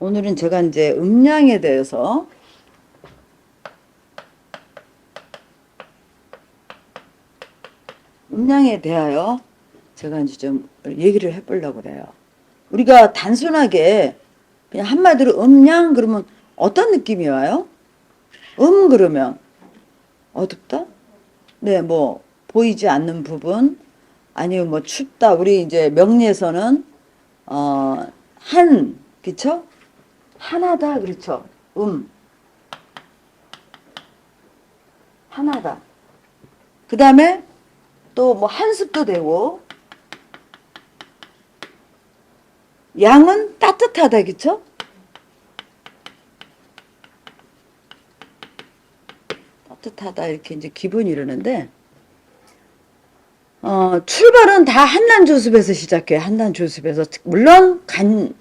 오늘은 제가 이제 음양에 대해서 음양에 대하여 제가 이제 좀 얘기를 해보려고 그래요. 우리가 단순하게 그냥 한마디로 음양 그러면 어떤 느낌이 와요? 그러면 어둡다? 네, 뭐 보이지 않는 부분 아니면 뭐 춥다. 우리 이제 명리에서는 그쵸? 하나다 그렇죠. 하나다. 그 다음에 또 뭐 한습도 되고 양은 따뜻하다 그쵸? 따뜻하다 이렇게 이제 기분이 이러는데 출발은 다 한난조습에서 시작해요. 한난조습에서 물론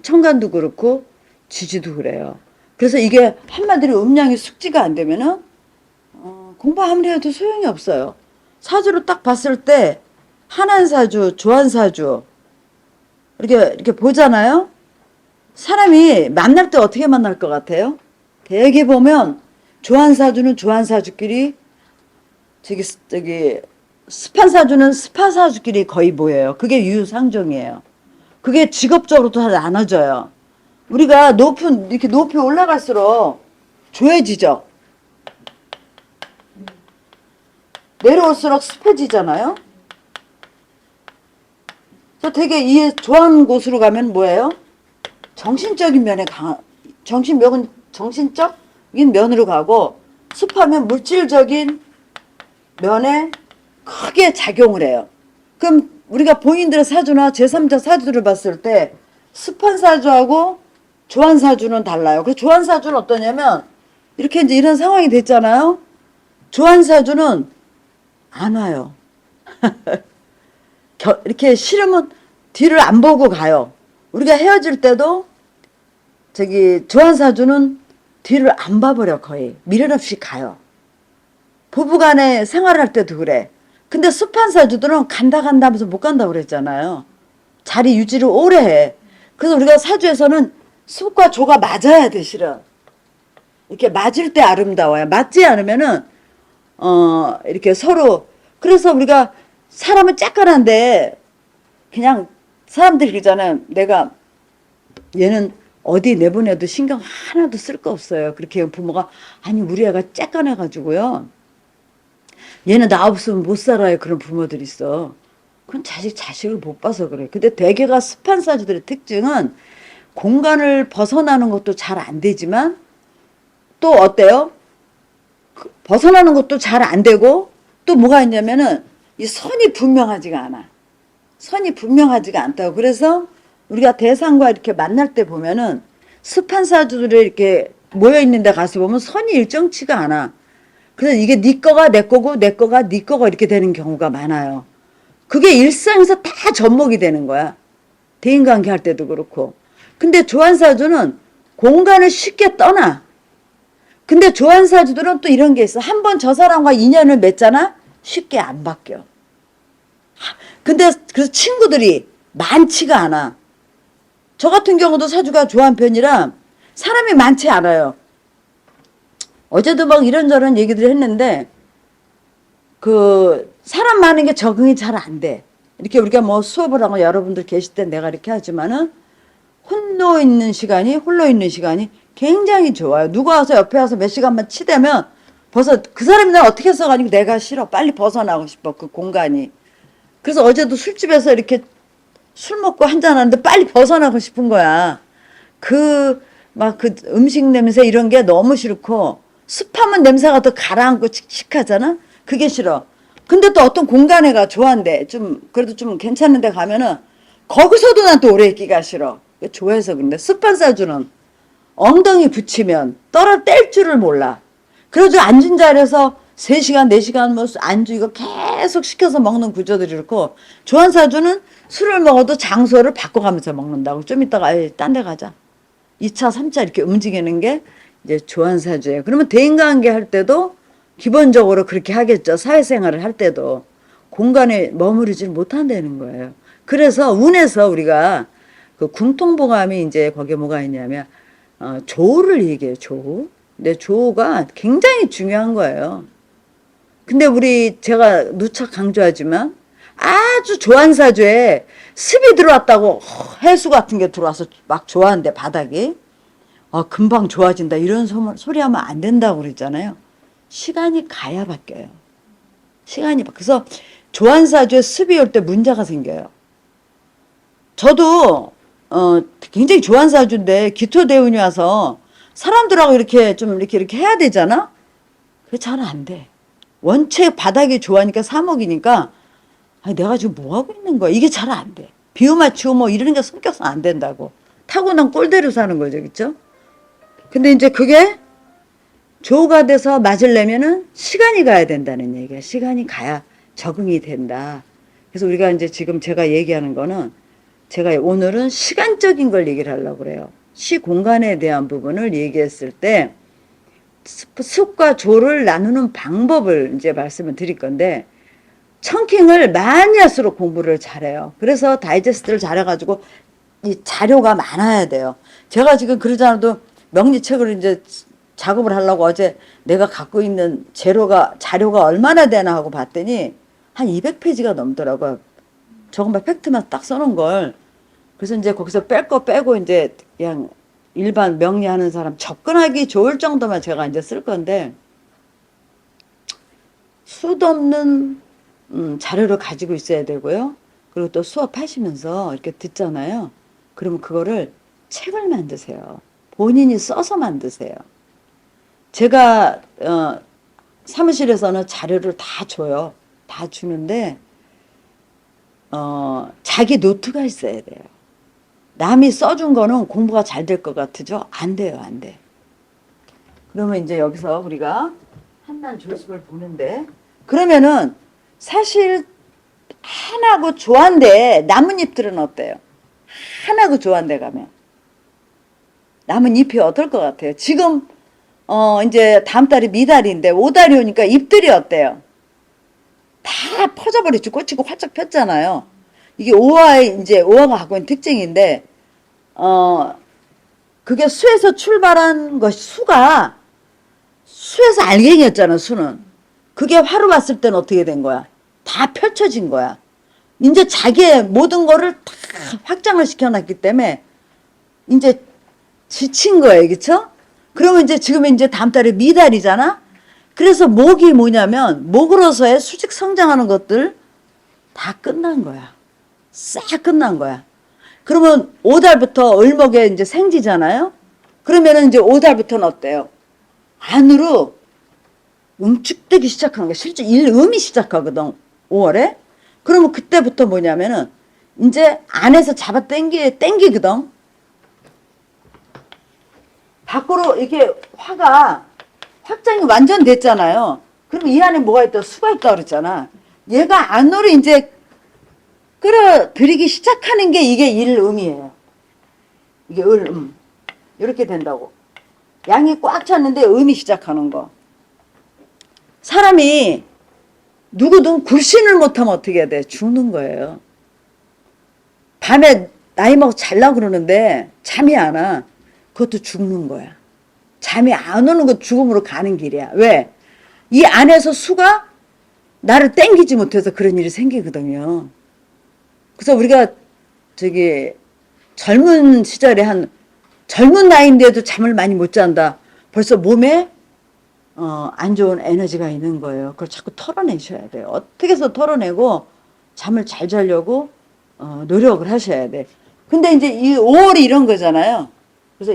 청간도 그렇고 지지도 그래요. 그래서 이게 한마디로 음양이 숙지가 안 되면은 공부 아무리 해도 소용이 없어요. 사주로 딱 봤을 때 한한사주, 조한사주 이렇게 보잖아요. 사람이 만날 때 어떻게 만날 것 같아요? 대개 보면 조한사주는 조한사주끼리 저기 스판사주는 스파사주끼리 거의 모여요. 그게 유상종이에요. 그게 직업적으로도 다 나눠져요. 우리가 이렇게 높이 올라갈수록 조해지죠. 내려올수록 습해지잖아요. 저 되게 이해 좋아하는 곳으로 가면 뭐예요? 정신적인 면에 정신적인 면으로 가고 습하면 물질적인 면에 크게 작용을 해요. 그럼 우리가 본인들의 사주나 제3자 사주를 봤을 때 습한 사주하고 조한 사주는 달라요. 그래서 조한 사주는 어떠냐면 이렇게 이제 이런 상황이 됐잖아요. 조한 사주는 안 와요. 이렇게 싫으면 뒤를 안 보고 가요. 우리가 헤어질 때도 저기 조한 사주는 뒤를 안 봐버려 거의. 미련 없이 가요. 부부간에 생활할 때도 그래. 근데 습한 사주들은 간다 하면서 못 간다고 그랬잖아요. 자리 유지를 오래 해. 그래서 우리가 사주에서는 습과 조가 맞아야 돼 실은. 이렇게 맞을 때 아름다워요. 맞지 않으면은 이렇게 서로 그래서 우리가 사람은 짝깐한데 그냥 사람들이 그러잖아요. 내가 얘는 어디 내보내도 신경 하나도 쓸 거 없어요. 그렇게 부모가 아니 우리 애가 짝깐해가지고요. 얘는 나 없으면 못 살아요. 그런 부모들이 있어. 그건 자식을 못 봐서 그래. 근데 대개가 습한 사주들의 특징은 공간을 벗어나는 것도 잘 안 되지만 또 어때요? 벗어나는 것도 잘 안 되고 또 뭐가 있냐면은 이 선이 분명하지가 않아. 선이 분명하지가 않다고. 그래서 우리가 대상과 이렇게 만날 때 보면은 습한 사주들이 이렇게 모여있는 데 가서 보면 선이 일정치가 않아. 그래서 이게 네 거가 내 거고 내 거가 네 거가 이렇게 되는 경우가 많아요. 그게 일상에서 다 접목이 되는 거야. 대인관계 할 때도 그렇고. 근데 조한사주는 공간을 쉽게 떠나. 근데 조한사주들은 또 이런 게 있어. 한번 저 사람과 인연을 맺잖아? 쉽게 안 바뀌어. 근데 그래서 친구들이 많지가 않아. 저 같은 경우도 사주가 조한 편이라 사람이 많지 않아요. 어제도 막 이런저런 얘기들 했는데 그 사람 많은 게 적응이 잘 안 돼. 이렇게 우리가 뭐 수업을 하고 여러분들 계실 때 내가 이렇게 하지만은 홀로 있는 시간이 굉장히 좋아요. 누가 와서 옆에 와서 몇 시간만 치대면 벌써 그 사람이 날 어떻게 써가지고 내가 싫어. 빨리 벗어나고 싶어. 그 공간이. 그래서 어제도 술집에서 이렇게 술 먹고 한잔하는데 빨리 벗어나고 싶은 거야. 막 그 음식 냄새 이런 게 너무 싫고 습하면 냄새가 더 가라앉고 칙칙하잖아? 그게 싫어. 근데 또 어떤 공간에 가 좋아한대. 그래도 좀 괜찮은 데 가면은 거기서도 난 또 오래 있기가 싫어. 좋아해서 그런데 습한 사주는 엉덩이 붙이면 뗄 줄을 몰라. 그래가지고 앉은 자리에서 3시간, 4시간 뭐 안주 이거 계속 시켜서 먹는 구조들이 그렇고 조한사주는 술을 먹어도 장소를 바꿔가면서 먹는다고. 좀 이따가 딴 데 가자. 2차, 3차 이렇게 움직이는 게 이제 조한사주예요. 그러면 대인관계 할 때도 기본적으로 그렇게 하겠죠. 사회생활을 할 때도 공간에 머무르질 못한다는 거예요. 그래서 운에서 우리가 그 궁통보감이 이제 거기에 뭐가 있냐면 조를 얘기해요. 조. 근데 조가 굉장히 중요한 거예요. 근데 제가 누차 강조하지만 아주 조안사주에 습이 들어왔다고 해수 같은 게 들어와서 막 좋아한대 바닥이. 금방 좋아진다 이런 소리 하면 안 된다고 그랬잖아요. 시간이 가야 바뀌어요. 그래서 조안사주에 습이 올 때 문제가 생겨요. 저도 굉장히 조안사주인데 기토대운이 와서 사람들하고 이렇게 해야 되잖아. 그게 잘 안 돼. 원체 바닥이 좋아하니까 3억이니까 내가 지금 뭐 하고 있는 거야. 이게 잘 안 돼. 비유 맞추고 뭐 이러는 게 성격상 안 된다고. 타고난 꼴대로 사는 거죠. 그쵸? 근데 이제 그게 조가 돼서 맞으려면은 시간이 가야 된다는 얘기야. 시간이 가야 적응이 된다. 그래서 우리가 이제 지금 제가 얘기하는 거는 제가 오늘은 시간적인 걸 얘기를 하려고 그래요. 시 공간에 대한 부분을 얘기했을 때 습과 조를 나누는 방법을 이제 말씀을 드릴 건데 청킹을 많이 할수록 공부를 잘해요. 그래서 다이제스트를 잘해가지고 이 자료가 많아야 돼요. 제가 지금 그러지 않아도 명리책을 이제 작업을 하려고 어제 내가 갖고 있는 자료가 얼마나 되나 하고 봤더니 한 200페이지가 넘더라고요. 저것만 팩트만 딱 써놓은 걸. 그래서 이제 거기서 뺄 거 빼고 이제 그냥 일반 명리하는 사람 접근하기 좋을 정도만 제가 이제 쓸 건데 수도 없는 자료를 가지고 있어야 되고요. 그리고 또 수업하시면서 이렇게 듣잖아요. 그러면 그거를 책을 만드세요. 본인이 써서 만드세요. 제가 사무실에서는 자료를 다 줘요. 다 주는데 자기 노트가 있어야 돼요. 남이 써준 거는 공부가 잘 될 것 같으죠? 안 돼요. 안 돼. 그러면 이제 여기서 우리가 한난 조습을 보는데 그러면은 사실 하나고 조한데 나뭇잎들은 어때요? 하나고 조한데 가면 나뭇잎이 어떨 것 같아요? 지금 이제 다음 달이 미달인데 오달이 오니까 잎들이 어때요? 다 퍼져버렸죠. 꽂히고 활짝 폈잖아요. 이게 오화가 갖고 있는 특징인데 그게 수에서 출발한 것이 수에서 알갱이였잖아. 수는 그게 화로 봤을 때는 어떻게 된 거야? 다 펼쳐진 거야. 이제 자기의 모든 거를 다 확장을 시켜놨기 때문에 이제 지친 거예요. 그쵸? 그러면 이제 지금 이제 다음 달에 미달이잖아? 그래서 목이 뭐냐면 목으로서의 수직 성장하는 것들 다 끝난 거야. 싹 끝난 거야. 그러면 5달부터 을목에 이제 생지잖아요? 그러면은 이제 5달부터는 어때요? 안으로 응축되기 시작하는 거야. 실제 일음이 시작하거든. 5월에. 그러면 그때부터 뭐냐면은 이제 안에서 잡아 땡기거든. 밖으로 이렇게 화가 확장이 완전 됐잖아요. 그럼 이 안에 뭐가 있다? 수가 있다 그랬잖아. 얘가 안으로 이제 끌어들이기 시작하는 게 이게 일음이에요. 이게 을음. 이렇게 된다고. 양이 꽉 찼는데 음이 시작하는 거. 사람이 누구든 굴신을 못하면 어떻게 해야 돼? 죽는 거예요. 밤에 나이 먹어 잘라고 그러는데 잠이 안 와. 그것도 죽는 거야. 잠이 안 오는 거 죽음으로 가는 길이야. 왜? 이 안에서 수가 나를 땡기지 못해서 그런 일이 생기거든요. 그래서 우리가 젊은 시절에 젊은 나이인데도 잠을 많이 못 잔다. 벌써 몸에 안 좋은 에너지가 있는 거예요. 그걸 자꾸 털어내셔야 돼요. 어떻게 해서 털어내고 잠을 잘 자려고 노력을 하셔야 돼. 근데 이제 이 5월이 이런 거잖아요. 그래서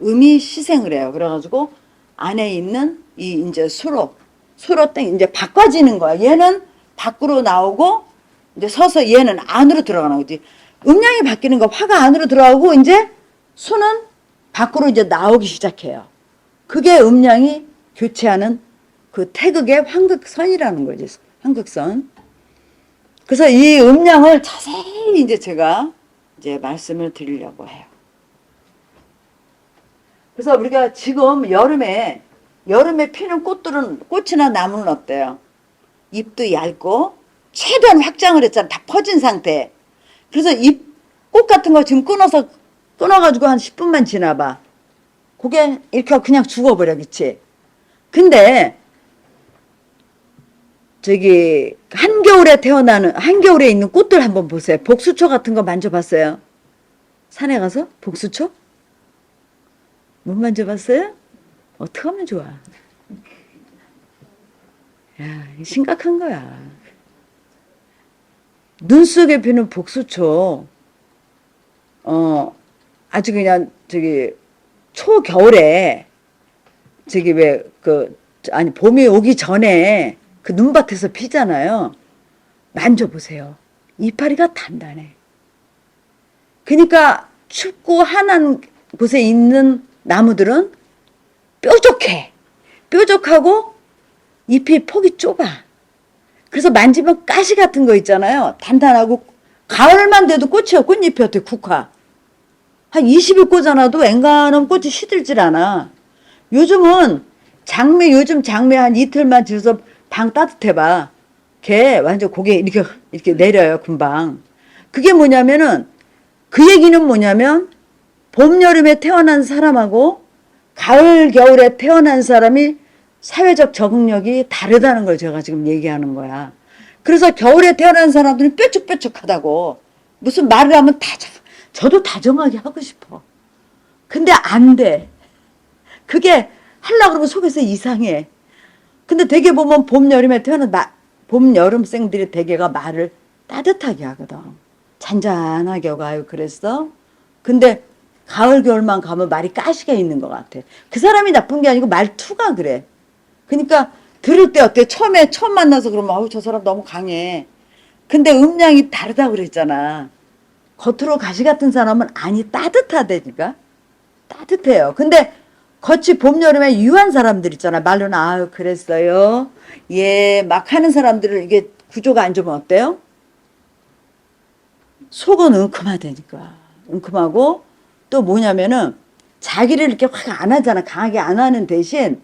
음이 시생을 해요. 그래가지고 안에 있는 이제 수로 이제 바꿔지는 거야. 얘는 밖으로 나오고 이제 서서 얘는 안으로 들어가는 거지. 음양이 바뀌는 거 화가 안으로 들어가고 이제 수는 밖으로 이제 나오기 시작해요. 그게 음양이 교체하는 그 태극의 환극선이라는 거지. 환극선. 그래서 이 음양을 자세히 이제 제가 이제 말씀을 드리려고 해요. 그래서 우리가 지금 여름에 피는 꽃이나 나무는 어때요? 잎도 얇고 최대한 확장을 했잖아. 다 퍼진 상태. 그래서 꽃 같은 거 지금 끊어가지고 한 10분만 지나봐. 그게 이렇게 그냥 죽어버려, 그치? 근데 저기 한겨울에 있는 꽃들 한번 보세요. 복수초 같은 거 만져봤어요? 산에 가서 복수초? 못 만져봤어요? 어떻게 하면 좋아? 야, 심각한 거야. 눈 속에 피는 복수초, 아주 그냥 저기 초겨울에 저기 아니 봄이 오기 전에 그 눈밭에서 피잖아요. 만져보세요. 이파리가 단단해. 그러니까 춥고 한한 곳에 있는 나무들은 뾰족해. 뾰족하고 잎이 폭이 좁아. 그래서 만지면 가시 같은 거 있잖아요. 단단하고 가을만 돼도 꽃이요. 꽃잎이 어떻게 국화. 한 20일 꽂아놔도 앵간하면 꽃이 시들질 않아. 요즘 장미 한 이틀만 지어서 방 따뜻해봐. 걔 완전 고개 이렇게 내려요, 금방. 그게 뭐냐면은, 그 얘기는 뭐냐면, 봄, 여름에 태어난 사람하고 가을, 겨울에 태어난 사람이 사회적 적응력이 다르다는 걸 제가 지금 얘기하는 거야. 그래서 겨울에 태어난 사람들은 뾰족뾰족하다고. 무슨 말을 하면 저도 다정하게 하고 싶어. 근데 안 돼. 그게 하려고 그러면 속에서 이상해. 근데 되게 보면 봄, 여름에 태어난 봄, 여름생들이 대개가 말을 따뜻하게 하거든. 잔잔하게 하고, 아유, 그랬어? 근데 가을, 겨울만 가면 말이 가시가 있는 것 같아. 그 사람이 나쁜 게 아니고 말투가 그래. 그러니까 들을 때 어때? 처음 만나서 그러면, 아우, 저 사람 너무 강해. 근데 음량이 다르다고 그랬잖아. 겉으로 가시 같은 사람은 아니, 따뜻하다니까? 따뜻해요. 근데 겉이 봄, 여름에 유한 사람들 있잖아. 말로는, 아유, 그랬어요. 예, 막 하는 사람들을 이게 구조가 안 좋으면 어때요? 속은 은큼하다니까. 은큼하고, 또 뭐냐면은, 자기를 이렇게 확 안 하잖아. 강하게 안 하는 대신,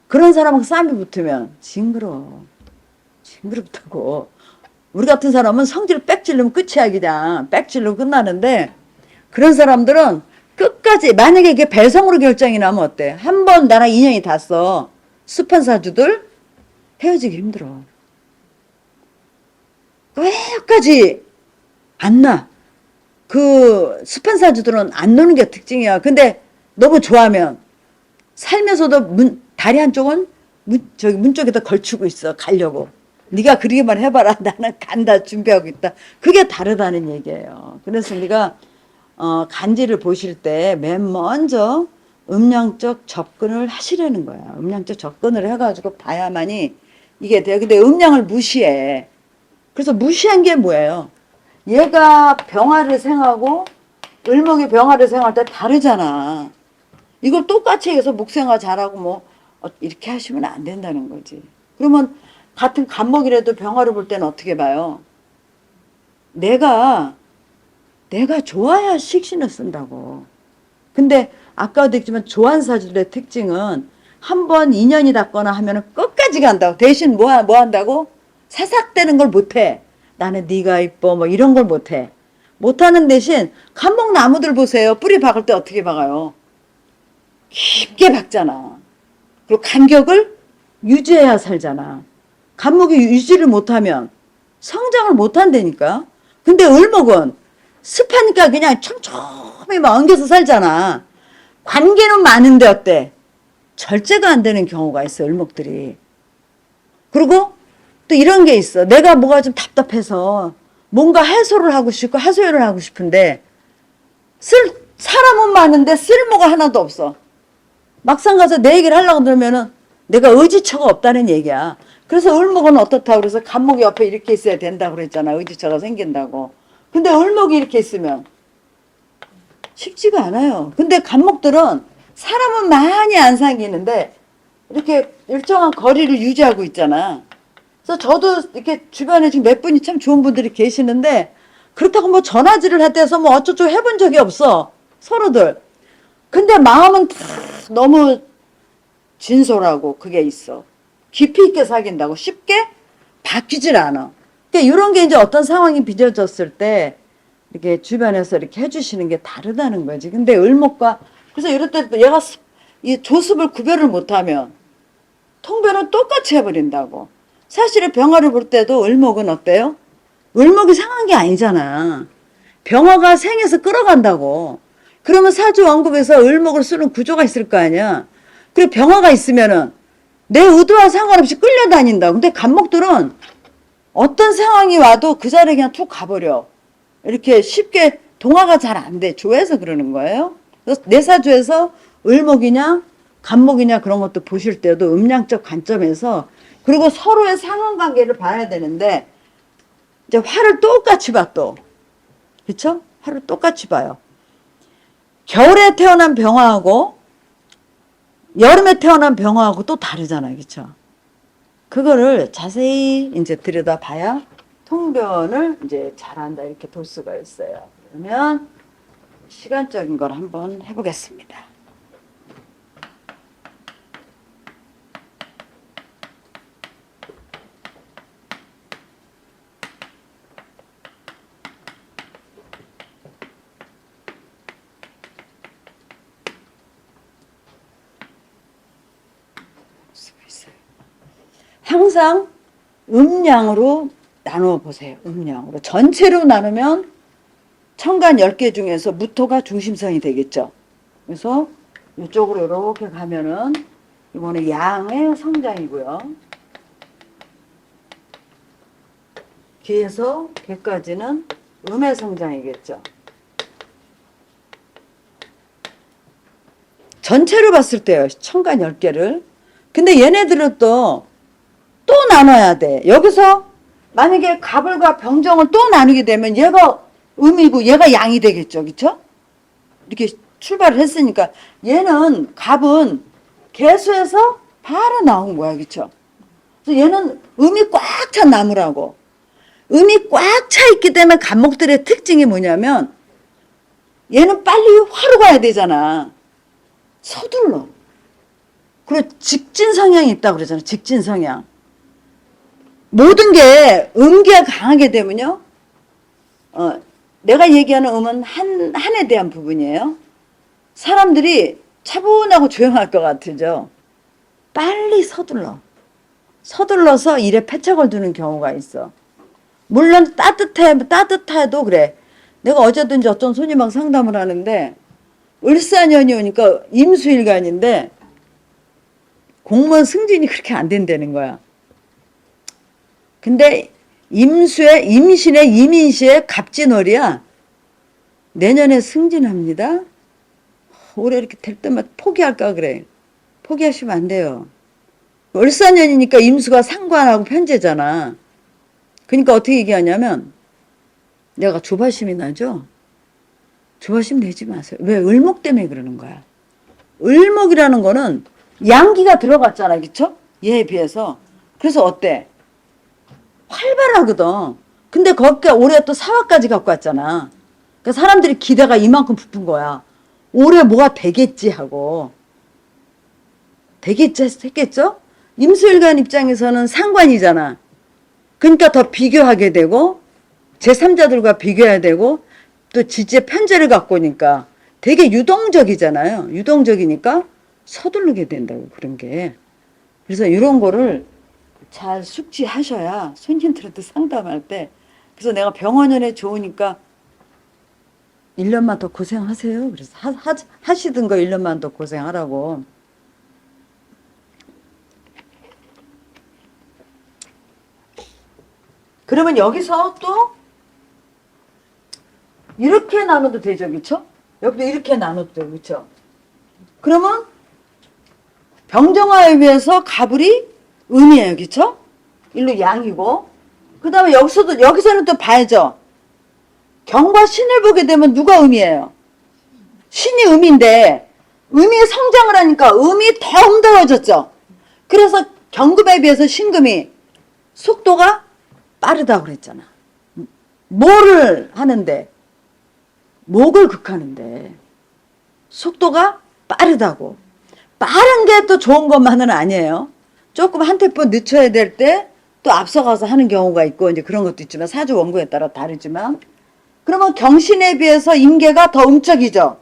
그런 사람하고 싸움이 붙으면, 징그러워. 징그럽다고. 우리 같은 사람은 성질 빽 질르면 끝이야, 그냥. 빽 질르고 끝나는데, 그런 사람들은 끝까지, 만약에 이게 배성으로 결정이 나면 어때? 한 번 나랑 인연이 닿았어. 습한 사주들, 헤어지기 힘들어. 끝까지 안 나. 그 습한 사주들은 안 노는 게 특징이야. 근데 너무 좋아하면 살면서도 다리 한쪽은 문 쪽에다 걸치고 있어. 가려고. 네가 그리기만 해봐라. 나는 간다. 준비하고 있다. 그게 다르다는 얘기예요. 그래서 우리가 간지를 보실 때 맨 먼저 음양적 접근을 하시라는 거야. 음양적 접근을 해가지고 봐야만이 이게 돼요. 근데 음양을 무시해. 그래서 무시한 게 뭐예요? 얘가 병화를 생하고 을목이 병화를 생할 때 다르잖아. 이걸 똑같이 해서 목생화 잘하고 뭐 이렇게 하시면 안 된다는 거지. 그러면 같은 간목이라도 병화를 볼 때는 어떻게 봐요? 내가 좋아야 식신을 쓴다고. 근데 아까도 했지만 조한사주의 특징은 한 번 인연이 닿거나 하면 끝까지 간다고. 대신 뭐 한다고? 사삭되는 걸 못해. 나는 네가 이뻐 뭐 이런 걸 못해. 못하는 대신 간목 나무들 보세요. 뿌리 박을 때 어떻게 박아요? 깊게 박잖아. 그리고 간격을 유지해야 살잖아. 간목이 유지를 못하면 성장을 못한다니까. 근데 을목은 습하니까 그냥 촘촘히 막 엉겨서 살잖아. 관계는 많은데 어때? 절제가 안 되는 경우가 있어, 을목들이. 그리고 또 이런 게 있어. 내가 뭐가 좀 답답해서 뭔가 해소를 하고 싶고 하소연을 하고 싶은데 사람은 많은데 쓸모가 하나도 없어. 막상 가서 내 얘기를 하려고 그러면은 내가 의지처가 없다는 얘기야. 그래서 을목은 어떻다고 그래서 간목이 옆에 이렇게 있어야 된다고 그랬잖아. 의지처가 생긴다고. 근데 을목이 이렇게 있으면 쉽지가 않아요. 근데 간목들은 사람은 많이 안 사귀는데 이렇게 일정한 거리를 유지하고 있잖아. 그래서 저도 이렇게 주변에 지금 몇 분이 참 좋은 분들이 계시는데 그렇다고 뭐 전화질을 했대서 뭐 어쩌고 해본 적이 없어. 서로들. 근데 마음은 너무 진솔하고 그게 있어. 깊이 있게 사귄다고 쉽게 바뀌질 않아. 그러니까 이런 게 이제 어떤 상황이 빚어졌을 때 이렇게 주변에서 이렇게 해주시는 게 다르다는 거지. 근데 을목과 그래서 이럴 때 얘가 이 조습을 구별을 못하면 통변은 똑같이 해버린다고. 사실은 병화를 볼 때도 을목은 어때요? 을목이 상한 게 아니잖아. 병화가 생에서 끌어간다고. 그러면 사주 원급에서 을목을 쓰는 구조가 있을 거 아니야. 그리고 병화가 있으면은 내 의도와 상관없이 끌려다닌다. 근데 간목들은 어떤 상황이 와도 그 자리에 그냥 툭 가버려. 이렇게 쉽게 동화가 잘 안 돼. 조에서 그러는 거예요. 그래서 내 사주에서 을목이냐 간목이냐 그런 것도 보실 때도 음양적 관점에서 그리고 서로의 상관관계를 봐야 되는데 이제 화를 똑같이 봐 또. 그쵸? 화를 똑같이 봐요. 겨울에 태어난 병화하고 여름에 태어난 병화하고 또 다르잖아요. 그쵸? 그거를 자세히 이제 들여다봐야 통변을 이제 잘한다 이렇게 볼 수가 있어요. 그러면 시간적인 걸 한번 해보겠습니다. 항상 음양으로 나누어 보세요. 음양으로. 전체로 나누면 천간 10개 중에서 무토가 중심성이 되겠죠. 그래서 이쪽으로 이렇게 가면은 이거는 양의 성장이고요. 기에서 개까지는 음의 성장이겠죠. 전체로 봤을 때요. 천간 10개를. 근데 얘네들은 또 나눠야 돼. 여기서 만약에 갑을과 병정을 또 나누게 되면 얘가 음이고 얘가 양이 되겠죠. 그쵸? 이렇게 출발을 했으니까 얘는 갑은 개수에서 바로 나온 거야. 그쵸? 그래서 얘는 음이 꽉 찬 나무라고. 음이 꽉 차 있기 때문에 갑목들의 특징이 뭐냐면 얘는 빨리 화로 가야 되잖아. 서둘러. 그리고 직진 성향이 있다고 그러잖아. 직진 성향. 모든 게 음기가 강하게 되면요. 내가 얘기하는 음은 한에 대한 부분이에요. 사람들이 차분하고 조용할 것 같으죠. 빨리 서둘러서 일에 패착을 두는 경우가 있어. 물론 따뜻해도 그래. 내가 어제든지 어떤 손님하고 상담을 하는데 을사년이 오니까 임수일간인데 공무원 승진이 그렇게 안 된다는 거야. 근데 임신의 이민시의 갑진월이야. 내년에 승진합니다. 올해 이렇게 될 때마다 포기할까 그래. 포기하시면 안 돼요. 을사년이니까 임수가 상관하고 편제잖아. 그러니까 어떻게 얘기하냐면 내가 조바심이 나죠? 조바심 내지 마세요. 왜? 을목 때문에 그러는 거야. 을목이라는 거는 양기가 들어갔잖아. 그쵸? 얘에 비해서. 그래서 어때? 활발하거든. 근데 거기에 올해 또 사화까지 갖고 왔잖아. 그러니까 사람들이 기대가 이만큼 부푼 거야. 올해 뭐가 되겠지 하고. 되겠지 했겠죠? 임수일간 입장에서는 상관이잖아. 그러니까 더 비교하게 되고 제3자들과 비교해야 되고 또 지지의 편제를 갖고 오니까 되게 유동적이잖아요. 유동적이니까 서두르게 된다고 그런 게. 그래서 이런 거를 잘 숙지하셔야 손님들한테 상담할 때. 그래서 내가 병원연에 좋으니까 1년만 더 고생하세요. 그래서 하시던 거 1년만 더 고생하라고. 그러면 여기서 또 이렇게 나눠도 되죠. 그쵸? 여기도 이렇게 나눠도 되고. 그쵸? 그러면 병정화에 비해서 가불이 음이에요. 그쵸? 일로 양이고. 그 다음에 여기서는 또 봐야죠. 경과 신을 보게 되면 누가 음이에요? 신이 음인데 음이 성장을 하니까 음이 더 음다워졌죠. 그래서 경금에 비해서 신금이 속도가 빠르다고 그랬잖아. 뭐를 하는데? 목을 극하는데 속도가 빠르다고. 빠른 게 또 좋은 것만은 아니에요. 조금 한 템포 늦춰야 될 때 또 앞서가서 하는 경우가 있고 이제 그런 것도 있지만 사주 원고에 따라 다르지만 그러면 경신에 비해서 임계가 더 음적이죠.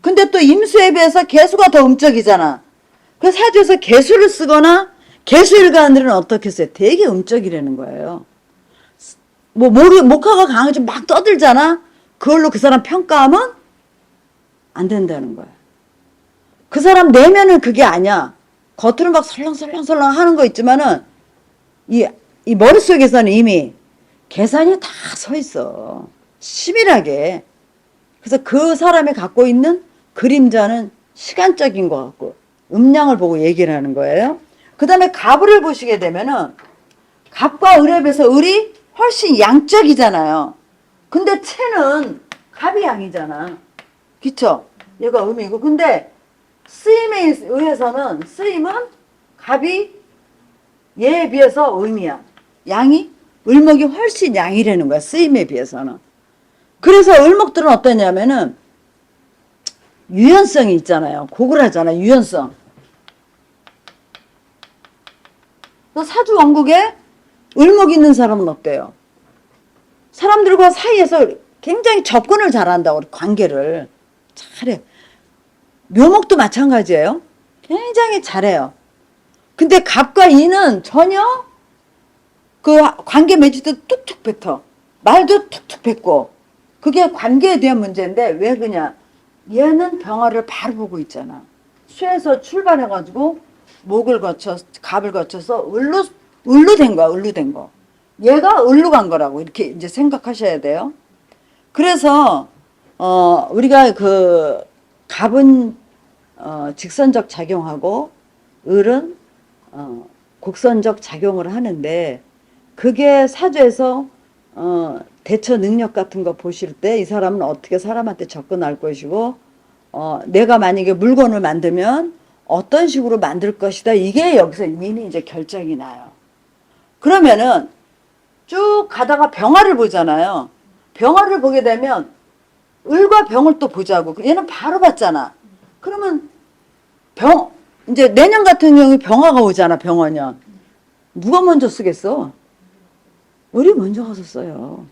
근데 또 임수에 비해서 개수가 더 음적이잖아. 그 사주에서 개수를 쓰거나 개수일간들은 어떻게 써요? 되게 음적이라는 거예요. 뭐 목화가 강해지면 막 떠들잖아. 그걸로 그 사람 평가하면 안 된다는 거야. 그 사람 내면은 그게 아니야. 겉으로 막 설렁설렁설렁 하는 거 있지만은 이 머릿속에서는 이미 계산이 다 서 있어. 치밀하게. 그래서 그 사람이 갖고 있는 그림자는 시간적인 것 같고 음량을 보고 얘기를 하는 거예요. 그 다음에 갑을 보시게 되면은 갑과 을에 비해서 을이 훨씬 양적이잖아요. 근데 채는 갑이 양이잖아. 그쵸? 얘가 음이고. 근데 쓰임에 의해서는 쓰임은 갑이 얘에 비해서 음이야. 양이 을목이 훨씬 양이라는 거야. 쓰임에 비해서는. 그래서 을목들은 어떠냐면은 유연성이 있잖아요. 고글하잖아. 유연성. 사주 원국에 을목 있는 사람은 어때요? 사람들과 사이에서 굉장히 접근을 잘한다고. 관계를 잘해. 묘목도 마찬가지예요. 굉장히 잘해요. 근데 갑과 인은 전혀 그 관계 맺을 때 툭툭 뱉어. 말도 툭툭 뱉고. 그게 관계에 대한 문제인데 왜 그냐. 얘는 병화를 바로 보고 있잖아. 수에서 출발해가지고 목을 거쳐 갑을 거쳐서 을로 된 거야. 을로 된 거. 얘가 을로 간 거라고 이렇게 이제 생각하셔야 돼요. 그래서 우리가 그 갑은 직선적 작용하고 을은 곡선적 작용을 하는데 그게 사주에서 대처 능력 같은 거 보실 때 이 사람은 어떻게 사람한테 접근할 것이고 내가 만약에 물건을 만들면 어떤 식으로 만들 것이다. 이게 여기서 이미 이제 결정이 나요. 그러면은 쭉 가다가 병화를 보잖아요. 병화를 보게 되면 을과 병을 또 보자고. 얘는 바로 봤잖아. 그러면 이제 내년 같은 경우에 병화가 오잖아. 병화년. 누가 먼저 쓰겠어? 을이 먼저 가서 써요.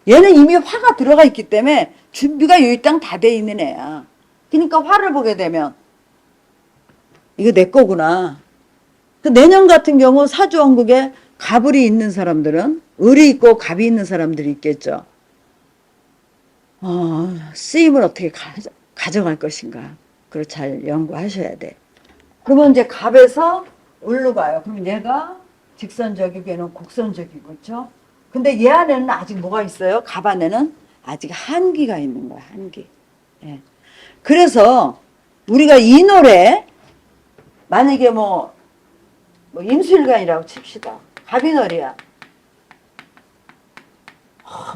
얘는 이미 화가 들어가 있기 때문에 준비가 여기 땅 다 돼 있는 애야. 그러니까 화를 보게 되면 이거 내 거구나. 내년 같은 경우 사주원국에 갑을이 있는 사람들은 을이 있고 갑이 있는 사람들이 있겠죠. 쓰임을 어떻게 가져갈 것인가. 그걸 잘 연구하셔야 돼. 그러면 이제 갑에서 을로 가요. 그럼 얘가 직선적이고 얘는 곡선적이고, 그렇죠? 근데 얘 안에는 아직 뭐가 있어요? 갑 안에는 아직 한기가 있는 거야, 한기. 예. 그래서 우리가 이 노래, 만약에 뭐 임술관이라고 칩시다. 갑이너리야.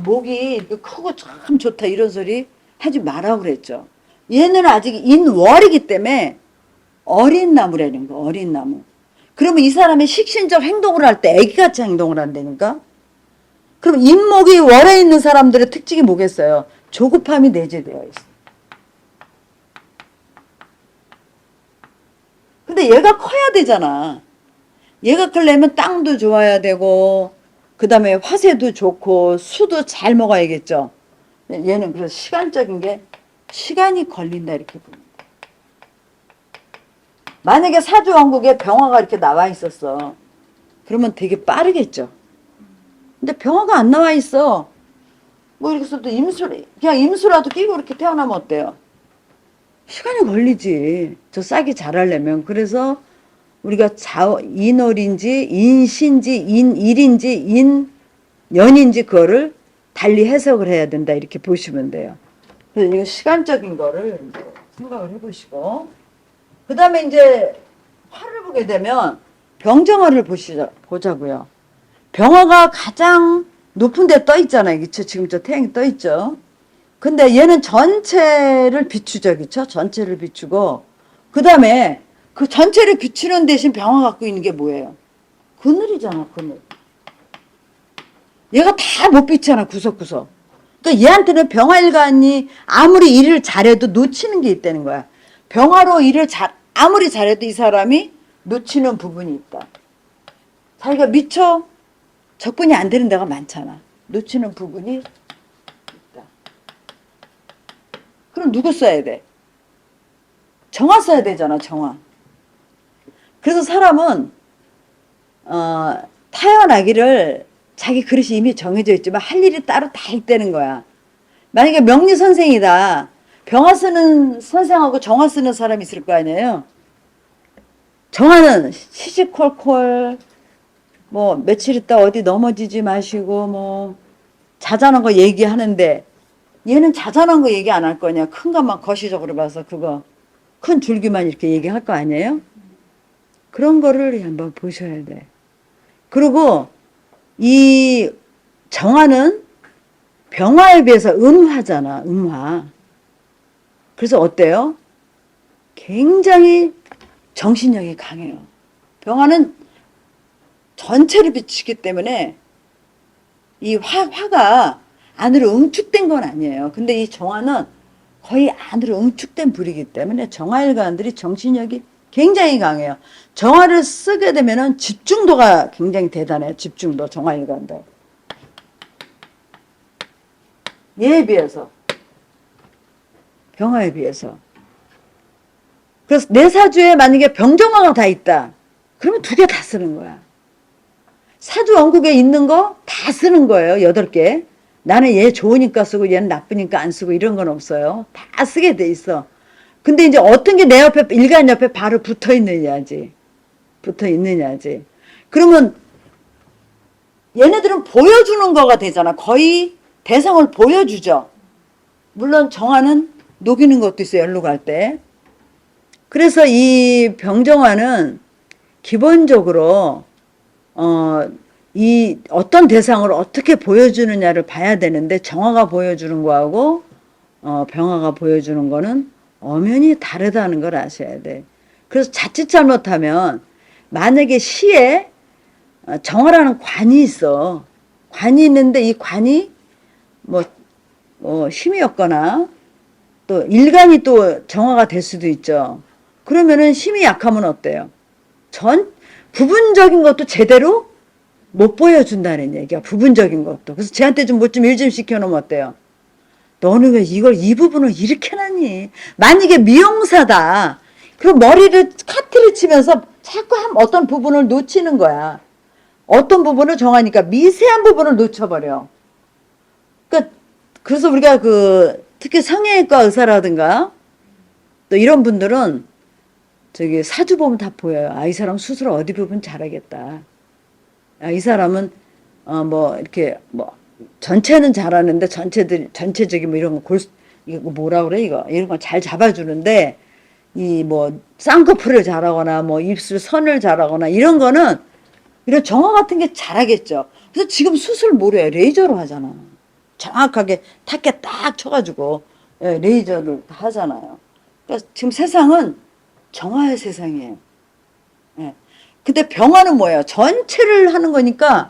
목이 이렇게 크고 참 좋다 이런 소리 하지 말라고 그랬죠. 얘는 아직 인월이기 때문에 어린 나무라는 거, 어린 나무. 그러면 이 사람이 식신적 행동을 할 때 애기같이 행동을 한다니까? 그럼 인목이 월에 있는 사람들의 특징이 뭐겠어요? 조급함이 내재되어 있어. 근데 얘가 커야 되잖아. 얘가 크려면 땅도 좋아야 되고 그 다음에 화세도 좋고 수도 잘 먹어야겠죠. 얘는 그래서 시간적인 게 시간이 걸린다 이렇게 봅니다. 만약에 사주왕국에 병화가 이렇게 나와 있었어. 그러면 되게 빠르겠죠. 근데 병화가 안 나와 있어. 뭐 이렇게 해서 또 그냥 임수라도 끼고 이렇게 태어나면 어때요? 시간이 걸리지. 저 싹이 자라려면. 그래서 우리가 인월인지 인신지 인일인지 인연인지 그거를 달리 해석을 해야 된다 이렇게 보시면 돼요. 그래서 이거 시간적인 거를 생각을 해보시고 그 다음에 이제 화를 보게 되면 병정화를 보자고요. 병화가 가장 높은 데 떠 있잖아요. 그쵸? 지금 저 태양이 떠 있죠. 근데 얘는 전체를 비추죠. 그쵸? 전체를 비추고 그 다음에 그 전체를 비추는 대신 병화 갖고 있는 게 뭐예요? 그늘이잖아. 그늘. 얘가 다 못 비추잖아. 구석구석. 그러니까 얘한테는 병화일간이 아무리 일을 잘해도 놓치는 게 있다는 거야. 병화로 일을 아무리 잘해도 이 사람이 놓치는 부분이 있다. 자기가 미처 접근이 안 되는 데가 많잖아. 놓치는 부분이 있다. 그럼 누구 써야 돼? 정화 써야 되잖아, 정화. 그래서 사람은 태어나기를 자기 그릇이 이미 정해져 있지만 할 일이 따로 다 있다는 거야. 만약에 명리 선생이다. 병화 쓰는 선생하고 정화 쓰는 사람이 있을 거 아니에요. 정화는 시시콜콜 뭐 며칠 있다 어디 넘어지지 마시고 뭐 자잘한 거 얘기하는데 얘는 자잘한 거 얘기 안 할 거냐. 큰 것만 거시적으로 봐서 그거 큰 줄기만 이렇게 얘기할 거 아니에요. 그런 거를 한번 보셔야 돼. 그리고 이 정화는 병화에 비해서 음화잖아. 음화. 그래서 어때요? 굉장히 정신력이 강해요. 병화는 전체를 비추기 때문에 이 화가 안으로 응축된 건 아니에요. 근데 이 정화는 거의 안으로 응축된 불이기 때문에 정화일관들이 정신력이 굉장히 강해요. 정화를 쓰게 되면은 집중도가 굉장히 대단해요. 집중도, 정화일관들. 얘에 비해서. 병화에 비해서. 그래서 내 사주에 만약에 병정화가 다 있다. 그러면 2개 다 쓰는 거야. 사주 원국에 있는 거 다 쓰는 거예요. 8개. 나는 얘 좋으니까 쓰고 얘는 나쁘니까 안 쓰고 이런 건 없어요. 다 쓰게 돼 있어. 근데 이제 어떤 게 내 옆에, 일간 옆에 바로 붙어 있느냐지. 붙어 있느냐지. 그러면 얘네들은 보여주는 거가 되잖아. 거의 대상을 보여주죠. 물론 정화는 녹이는 것도 있어요. 열로 갈 때. 그래서 이 병정화는 기본적으로 이 어떤 대상을 어떻게 보여주느냐를 봐야 되는데 정화가 보여주는 거하고 병화가 보여주는 거는 엄연히 다르다는 걸 아셔야 돼. 그래서 자칫 잘못하면 만약에 시에 정화라는 관이 있어. 관이 있는데 이 관이 뭐 힘이 없거나 또 일간이 또 정화가 될 수도 있죠. 그러면은 힘이 약하면 어때요? 부분적인 것도 제대로 못 보여준다는 얘기야. 부분적인 것도. 그래서 쟤한테 좀 뭐 좀 일 좀 시켜놓으면 어때요? 너는 왜 이걸 이 부분을 이렇게 하니? 만약에 미용사다. 그럼 머리를 카트를 치면서 자꾸 어떤 부분을 놓치는 거야. 어떤 부분을 정하니까 미세한 부분을 놓쳐버려. 그래서 우리가 특히 성형외과 의사라든가 또 이런 분들은 저기 사주 보면 다 보여요. 아, 이 사람 수술 어디 부분 잘하겠다. 아, 이 사람은 뭐 이렇게 뭐 전체는 잘하는데 전체적인 뭐 이런 거 이거 뭐라 그래 이거 이런 거 잘 잡아주는데 이 뭐 쌍꺼풀을 잘하거나 뭐 입술 선을 잘하거나 이런 거는 이런 정화 같은 게 잘하겠죠. 그래서 지금 수술 뭐래 레이저로 하잖아. 정확하게 탁게 딱 쳐가지고 레이저를 하잖아요. 그러니까 지금 세상은 정화의 세상이에요. 예. 근데 병화는 뭐예요? 전체를 하는 거니까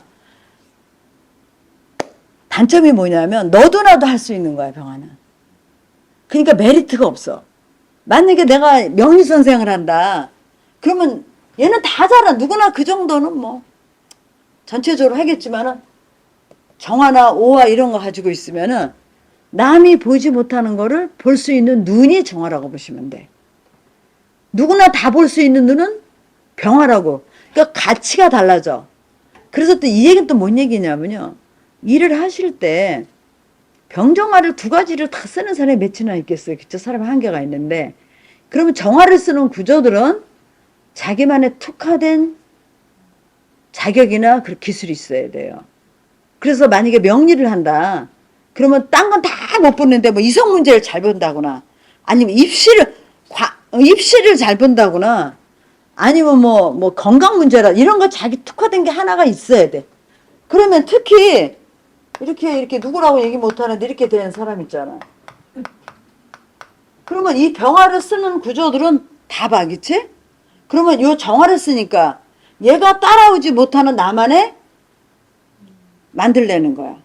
단점이 뭐냐면 너도 나도 할 수 있는 거야, 병화는. 그러니까 메리트가 없어. 만약에 내가 명리선생을 한다. 그러면 얘는 다 잘하. 누구나 그 정도는 뭐 전체적으로 하겠지만은 정화나 오화 이런 거 가지고 있으면은 남이 보지 못하는 거를 볼 수 있는 눈이 정화라고 보시면 돼. 누구나 다 볼 수 있는 눈은 병화라고. 그러니까 가치가 달라져. 그래서 또 이 얘기는 또 뭔 얘기냐면요. 일을 하실 때 병정화를 2가지를 다 쓰는 사람이 몇이나 있겠어요. 그쵸? 사람의 한계가 있는데. 그러면 정화를 쓰는 구조들은 자기만의 특화된 자격이나 그 기술이 있어야 돼요. 그래서 만약에 명리를 한다. 그러면 딴 건 다 못 보는데 뭐 이성 문제를 잘 본다거나 아니면 입시를 잘 본다거나 아니면 뭐 건강 문제라 이런 거 자기 특화된 게 하나가 있어야 돼. 그러면 특히 이렇게 누구라고 얘기 못하는데 이렇게 되는 사람 있잖아. 그러면 이 병화를 쓰는 구조들은 다 봐, 그치? 그러면 요 정화를 쓰니까 얘가 따라오지 못하는 나만의 만들려는 거야.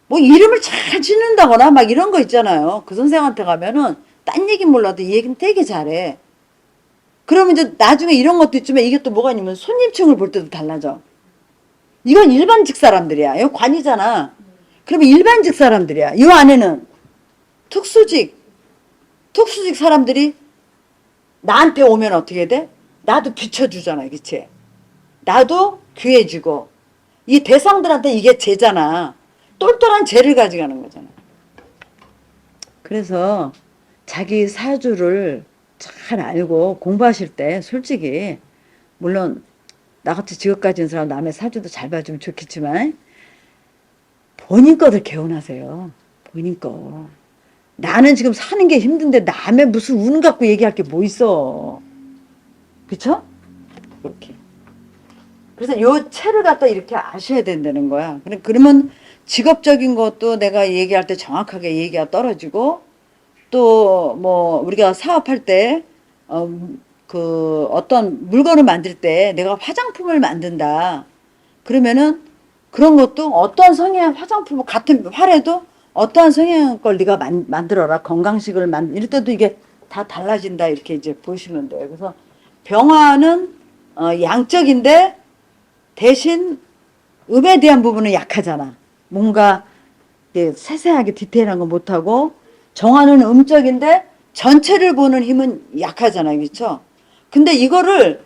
뭐 이름을 잘 짓는다거나 막 이런 거 있잖아요. 그 선생한테 가면은 딴 얘기 몰라도 이 얘기는 되게 잘해. 그러면 이제 나중에 이런 것도 있지만 이게 또 뭐가 있냐면 손님층을 볼 때도 달라져. 이건 일반직 사람들이야. 이거 관이잖아. 그러면 일반직 사람들이야. 이 안에는 특수직, 특수직 사람들이 나한테 오면 어떻게 돼? 나도 비춰주잖아, 그치? 나도 귀해지고, 이 대상들한테 이게 죄잖아. 똘똘한 죄를 가져가는 거잖아. 그래서 자기 사주를 잘 알고 공부하실 때 솔직히, 물론 나같이 직업 가진 사람 남의 사주도 잘 봐주면 좋겠지만 본인 거를 개운하세요. 본인 거. 나는 지금 사는 게 힘든데 남의 무슨 운 갖고 얘기할 게 뭐 있어. 그쵸? 이렇게. 그래서 요 체를 갖다 이렇게 아셔야 된다는 거야. 그러면 직업적인 것도 내가 얘기할 때 정확하게 얘기가 떨어지고, 또 뭐 우리가 사업할 때 그 어떤 물건을 만들 때 내가 화장품을 만든다. 그러면은 그런 것도 어떠한 성향의 화장품을 같은 화래도 어떠한 성향의 걸 네가 만들어라. 건강식을 이럴 때도 이게 다 달라진다. 이렇게 이제 보시면 돼요. 그래서 병화는 양적인데 대신 음에 대한 부분은 약하잖아. 뭔가 세세하게 디테일한 거 못하고, 정화는 음적인데 전체를 보는 힘은 약하잖아요. 그렇죠? 근데 이거를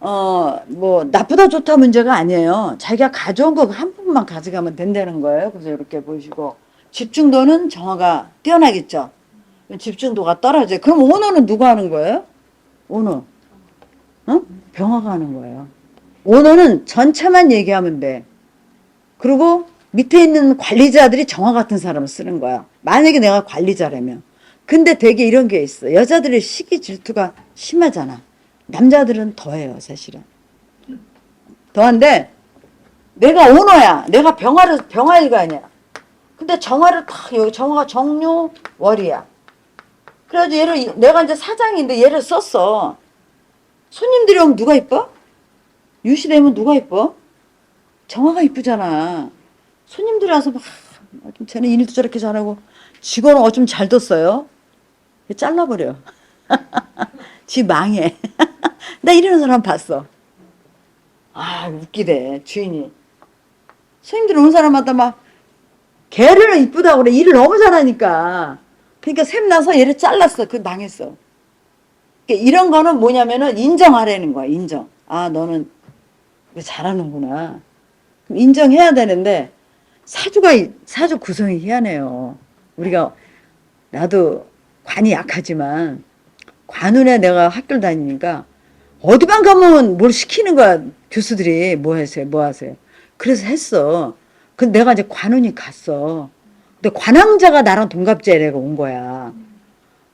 뭐 나쁘다 좋다 문제가 아니에요. 자기가 가져온 거 한 부분만 가져가면 된다는 거예요. 그래서 이렇게 보시고, 집중도는 정화가 뛰어나겠죠. 집중도가 떨어져요. 그럼 오너는 누가 하는 거예요? 오너. 병화가 하는 거예요. 오너는 전체만 얘기하면 돼. 그리고 밑에 있는 관리자들이 정화 같은 사람을 쓰는 거야. 만약에 내가 관리자라면. 근데 되게 이런 게 있어. 여자들의 시기 질투가 심하잖아. 남자들은 더해요, 사실은. 더한데 내가 오너야. 내가 병화일가 아니야. 근데 정화를 탁, 여기 정화가 정묘 월이야. 그래가지고 얘를, 내가 이제 사장인데 얘를 썼어. 손님들이 오면 누가 이뻐? 유시되면 누가 이뻐? 정화가 이쁘잖아. 손님들이 와서 막, 쟤는 일도 저렇게 잘하고, 직원은 어쩜 잘 뒀어요? 잘라버려. 지 망해. 나 이러는 사람 봤어. 아, 웃기대, 주인이. 손님들 오는 사람마다 막, 걔를 이쁘다고 그래. 일을 너무 잘하니까. 그러니까 샘나서 얘를 잘랐어. 그 망했어. 그러니까 이런 거는 뭐냐면은 인정하라는 거야, 인정. 아, 너는 잘하는구나. 인정해야 되는데, 사주 구성이 희한해요. 우리가, 나도 관이 약하지만, 관운에 내가 학교를 다니니까, 어디만 가면 뭘 시키는 거야. 교수들이 뭐 하세요, 뭐 하세요. 그래서 했어. 근데 내가 이제 관운이 갔어. 근데 관왕자가 나랑 동갑제래가 온 거야.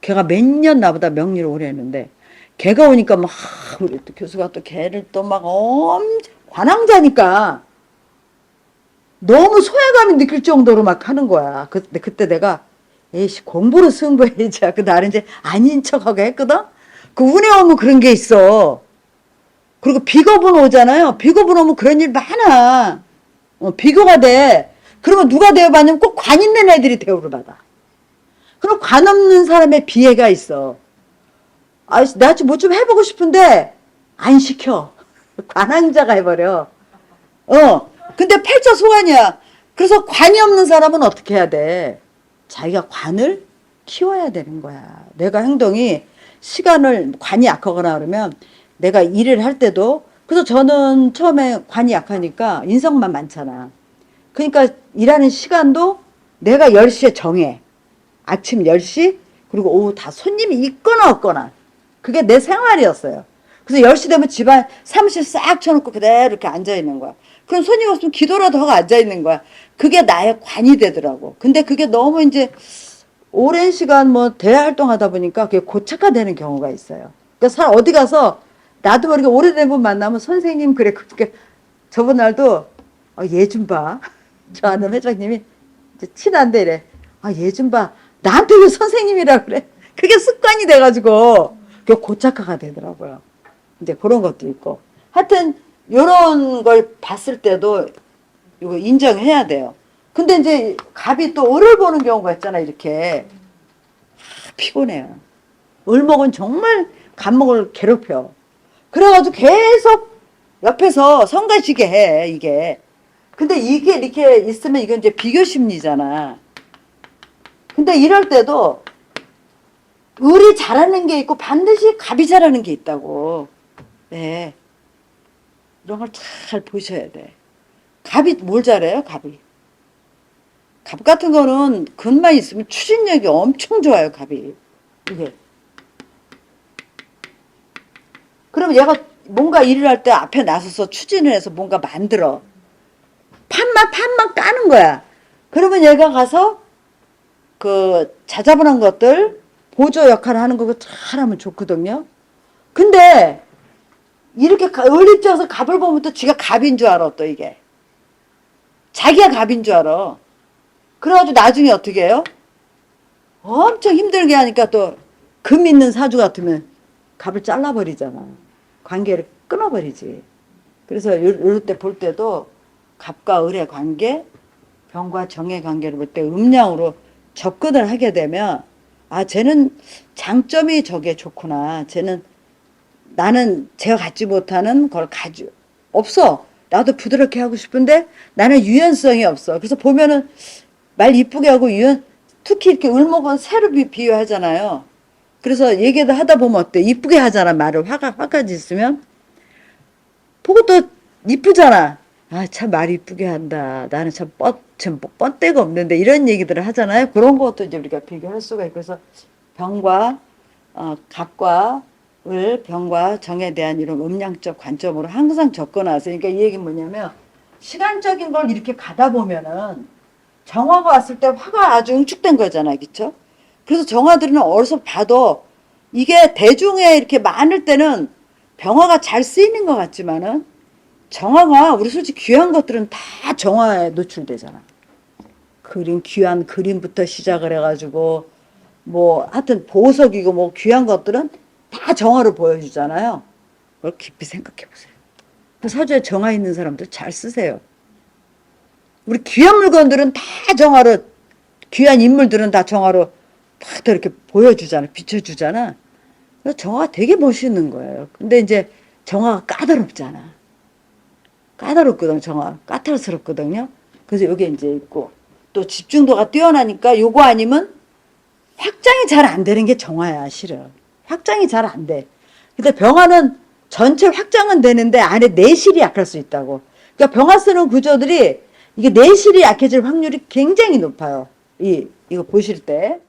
걔가 몇 년 나보다 명리를 오래 했는데, 걔가 오니까 막, 우리 또 교수가 또 걔를 또 막 엄청, 관왕자니까, 너무 소외감이 느낄 정도로 막 하는 거야. 그때 내가, 에이씨, 공부로 승부해야지. 그 나는 이제 아닌 척하고 했거든? 그 운에 오면 그런 게 있어. 그리고 비겁은 오잖아요. 비겁은 오면 그런 일 많아. 비교가 돼. 그러면 누가 대우받냐면 꼭 관 있는 애들이 대우를 받아. 그럼 관 없는 사람의 비애가 있어. 아, 나 좀 뭐 좀 해보고 싶은데 안 시켜. 관왕자가 해버려. 근데 팔자 소관이야. 그래서 관이 없는 사람은 어떻게 해야 돼? 자기가 관을 키워야 되는 거야. 내가 행동이 시간을 관이 약하거나 그러면 내가 일을 할 때도, 그래서 저는 처음에 관이 약하니까 인성만 많잖아. 그러니까 일하는 시간도 내가 10시에 정해. 아침 10시, 그리고 오후 다 손님이 있거나 없거나. 그게 내 생활이었어요. 그래서 10시 되면 집안 사무실 싹 쳐놓고 그대로 이렇게 앉아있는 거야. 그럼 손님 없으면 기도라도 하고 앉아있는 거야. 그게 나의 관이 되더라고. 근데 그게 너무 이제 오랜 시간 뭐 대외 활동하다 보니까 그게 고착화되는 경우가 있어요. 그러니까 사람 어디 가서 나도 모르게 오래된 분 만나면 선생님 그래. 그렇게 저번 날도 얘 좀 봐. 저 아는 회장님이 이제 친한데 이래. 얘 좀 봐. 나한테 왜 선생님이라 그래? 그게 습관이 돼가지고 그게 고착화가 되더라고요. 이제 그런 것도 있고. 하여튼 요런 걸 봤을 때도 이거 인정해야 돼요. 근데 이제 갑이 또 을을 보는 경우가 있잖아. 이렇게 피곤해요. 을목은 정말 갑목을 괴롭혀. 그래가지고 계속 옆에서 성가시게 해, 이게. 근데 이게 이렇게 있으면 이건 이제 비교 심리잖아. 근데 이럴 때도 을이 잘하는 게 있고 반드시 갑이 잘하는 게 있다고. 네. 이런 걸 잘 보셔야 돼. 갑이 뭘 잘해요? 갑이. 갑 같은 거는 근만 있으면 추진력이 엄청 좋아요. 갑이. 이게. 그럼 얘가 뭔가 일을 할 때 앞에 나서서 추진을 해서 뭔가 만들어. 판만 까는 거야. 그러면 얘가 가서 그 자자분한 것들 보조 역할을 하는 거고 잘하면 좋거든요. 근데 이렇게 을 입장에서 갑을 보면 또 지가 갑인 줄 알아. 또 이게 자기가 갑인 줄 알아. 그래가지고 나중에 어떻게 해요? 엄청 힘들게 하니까 또 금 있는 사주 같으면 갑을 잘라버리잖아. 관계를 끊어버리지. 그래서 이럴 때 볼 때도 갑과 을의 관계, 병과 정의 관계를 볼 때 음양으로 접근을 하게 되면 아 쟤는 장점이 저게 좋구나. 쟤는 나는 제가 갖지 못하는 걸 가지 없어. 나도 부드럽게 하고 싶은데 나는 유연성이 없어. 그래서 보면은 말 이쁘게 하고 특히 이렇게 을목은 새로 비유하잖아요. 그래서 얘기도 하다 보면 어때? 이쁘게 하잖아. 말을 화까지 있으면 보고 또 이쁘잖아. 아, 참 말 이쁘게 한다. 나는 참 뻔데가 없는데 이런 얘기들을 하잖아요. 그런 것도 이제 우리가 비교할 수가 있고 그래서 병과 갑과 을, 병과 정에 대한 이런 음양적 관점으로 항상 접근하세요. 그러니까 이 얘기는 뭐냐면 시간적인 걸 이렇게 가다 보면은 정화가 왔을 때 화가 아주 응축된 거잖아요. 그쵸? 그래서 정화들은 어디서 봐도 이게 대중에 이렇게 많을 때는 병화가 잘 쓰이는 것 같지만은 정화가 우리 솔직히 귀한 것들은 다 정화에 노출되잖아. 귀한 그림부터 시작을 해가지고 뭐 하여튼 보석이고 뭐 귀한 것들은 다 정화를 보여주잖아요. 그걸 깊이 생각해 보세요. 그 사주에 정화 있는 사람들 잘 쓰세요. 우리 귀한 물건들은 다 정화로 귀한 인물들은 다 정화로 다 이렇게 보여주잖아. 비춰주잖아. 그래서 정화가 되게 멋있는 거예요. 근데 이제 정화가 까다롭잖아. 까다롭거든. 정화 까탈스럽거든요. 그래서 여기 이제 있고 또 집중도가 뛰어나니까 요거 아니면 확장이 잘 안 되는 게 정화야. 실은 확장이 잘 안 돼. 근데 병화는 전체 확장은 되는데 안에 내실이 약할 수 있다고. 그러니까 병화 쓰는 구조들이 이게 내실이 약해질 확률이 굉장히 높아요. 이거 보실 때.